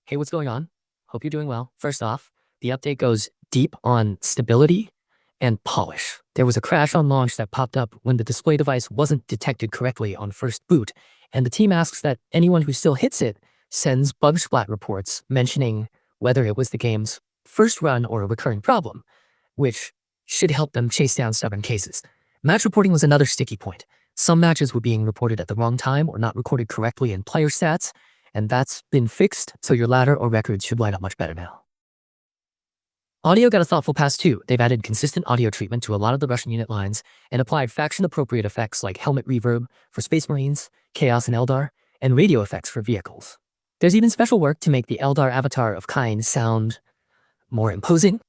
Hey, what's going on? Hope you're doing well. First off, the update goes deep on stability and polish. There was a crash on launch that popped up when the display device wasn't detected correctly on first boot, and the team asks that anyone who still hits it sends bug splat reports mentioning whether it was the game's first run or a recurring problem, which should help them chase down stubborn cases. Match reporting was another sticky point. Some matches were being reported at the wrong time or not recorded correctly in player stats, and that's been fixed, so your ladder or records should line up much better now. Audio got a thoughtful pass too. They've added consistent audio treatment to a lot of the Russian unit lines and applied faction-appropriate effects like helmet reverb for Space Marines, Chaos and Eldar, and radio effects for vehicles. There's even special work to make the Eldar avatar of Kain sound more imposing,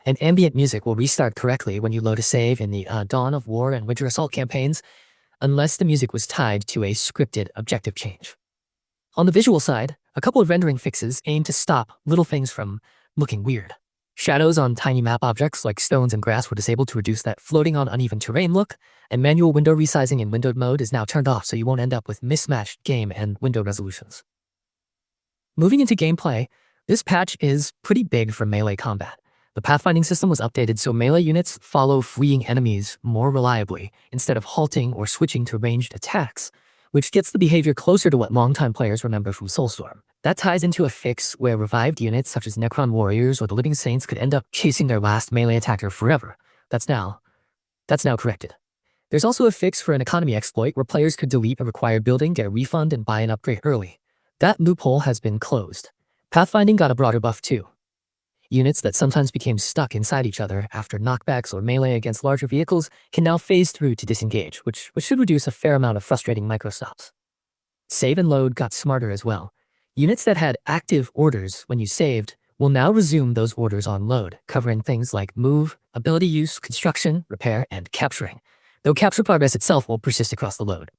and ambient music will restart correctly when you load a save in the Dawn of War and Winter Assault campaigns, unless the music was tied to a scripted objective change. On the visual side, a couple of rendering fixes aim to stop little things from looking weird. Shadows on tiny map objects like stones and grass were disabled to reduce that floating on uneven terrain look, and manual window resizing in windowed mode is now turned off so you won't end up with mismatched game and window resolutions. Moving into gameplay, this patch is pretty big for melee combat. The pathfinding system was updated so melee units follow fleeing enemies more reliably instead of halting or switching to ranged attacks, which gets the behavior closer to what longtime players remember from Soulstorm. That ties into a fix where revived units such as Necron Warriors or the Living Saints could end up chasing their last melee attacker forever. That's now corrected. There's also a fix for an economy exploit where players could delete a required building, get a refund, and buy an upgrade early. That loophole has been closed. Pathfinding got a broader buff too. Units that sometimes became stuck inside each other after knockbacks or melee against larger vehicles can now phase through to disengage, which should reduce a fair amount of frustrating microstops. Save and load got smarter as well. Units that had active orders when you saved will now resume those orders on load, covering things like move, ability use, construction, repair, and capturing, though capture progress itself will persist across the load.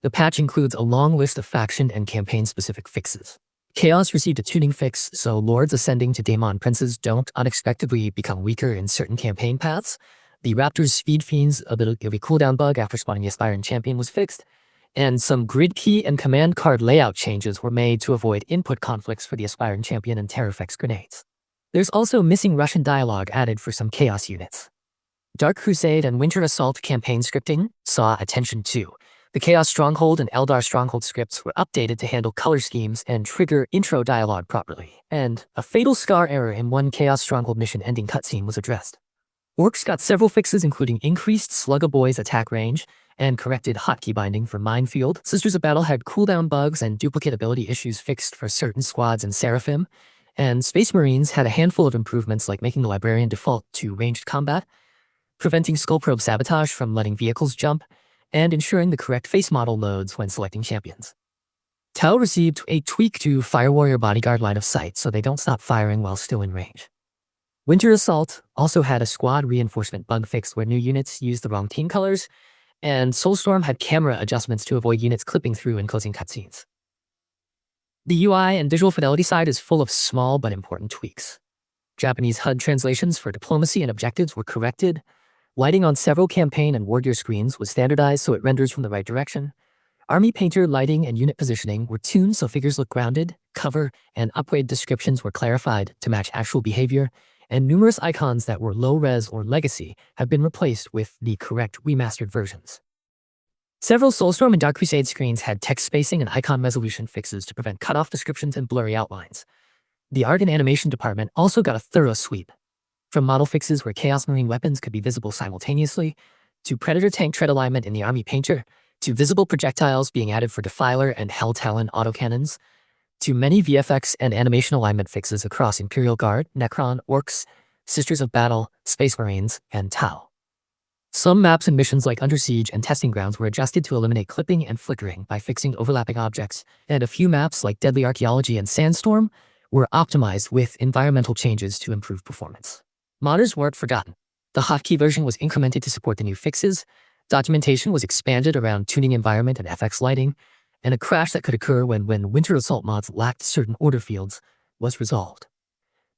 The patch includes a long list of faction and campaign-specific fixes. Chaos received a tuning fix, so Lords ascending to Daemon Princes don't unexpectedly become weaker in certain campaign paths. The Raptor's Speed Fiend's ability of a cooldown bug after spawning the Aspiring Champion was fixed, and some grid key and command card layout changes were made to avoid input conflicts for the Aspiring Champion and Terrorfex grenades. There's also missing Russian dialogue added for some Chaos units. Dark Crusade and Winter Assault campaign scripting saw attention too. The Chaos Stronghold and Eldar Stronghold scripts were updated to handle color schemes and trigger intro dialogue properly, and a fatal scar error in one Chaos Stronghold mission ending cutscene was addressed. Orcs got several fixes including increased Slug-a-Boy's attack range and corrected hotkey binding for Minefield. Sisters of Battle had cooldown bugs and duplicate ability issues fixed for certain squads in Seraphim, and Space Marines had a handful of improvements like making the Librarian default to ranged combat, preventing Skull Probe sabotage from letting vehicles jump, and ensuring the correct face model loads when selecting champions. Tau received a tweak to Fire Warrior Bodyguard line of sight so they don't stop firing while still in range. Winter Assault also had a squad reinforcement bug fix where new units used the wrong team colors, and Soulstorm had camera adjustments to avoid units clipping through in closing cutscenes. The UI and visual fidelity side is full of small but important tweaks. Japanese HUD translations for diplomacy and objectives were corrected. Lighting on several campaign and war gear screens was standardized so it renders from the right direction. Army painter lighting and unit positioning were tuned so figures look grounded. Cover and upgrade descriptions were clarified to match actual behavior, and numerous icons that were low-res or legacy have been replaced with the correct remastered versions. Several Soulstorm and Dark Crusade screens had text spacing and icon resolution fixes to prevent cutoff descriptions and blurry outlines. The art and animation department also got a thorough sweep. From model fixes where Chaos Marine weapons could be visible simultaneously, to Predator tank tread alignment in the Army Painter, to visible projectiles being added for Defiler and Hell Talon autocannons, to many VFX and animation alignment fixes across Imperial Guard, Necron, Orcs, Sisters of Battle, Space Marines, and Tau. Some maps and missions like Under Siege and Testing Grounds were adjusted to eliminate clipping and flickering by fixing overlapping objects, and a few maps like Deadly Archaeology and Sandstorm were optimized with environmental changes to improve performance. Modders weren't forgotten. The hotkey version was incremented to support the new fixes, documentation was expanded around tuning environment and FX lighting, and a crash that could occur when Winter Assault mods lacked certain order fields was resolved.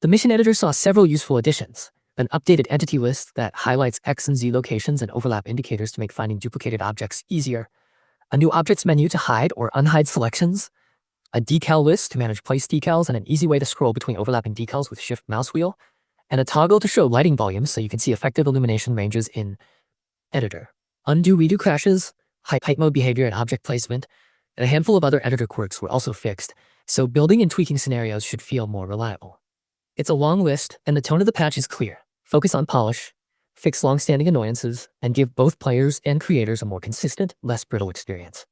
The mission editor saw several useful additions: an updated entity list that highlights X and Z locations and overlap indicators to make finding duplicated objects easier, a new objects menu to hide or unhide selections, a decal list to manage place decals and an easy way to scroll between overlapping decals with shift mouse wheel, and a toggle to show lighting volumes so you can see effective illumination ranges in editor. Undo redo crashes, height mode behavior and object placement, and a handful of other editor quirks were also fixed, so building and tweaking scenarios should feel more reliable. It's a long list, and the tone of the patch is clear. Focus on polish, fix long-standing annoyances, and give both players and creators a more consistent, less brittle experience.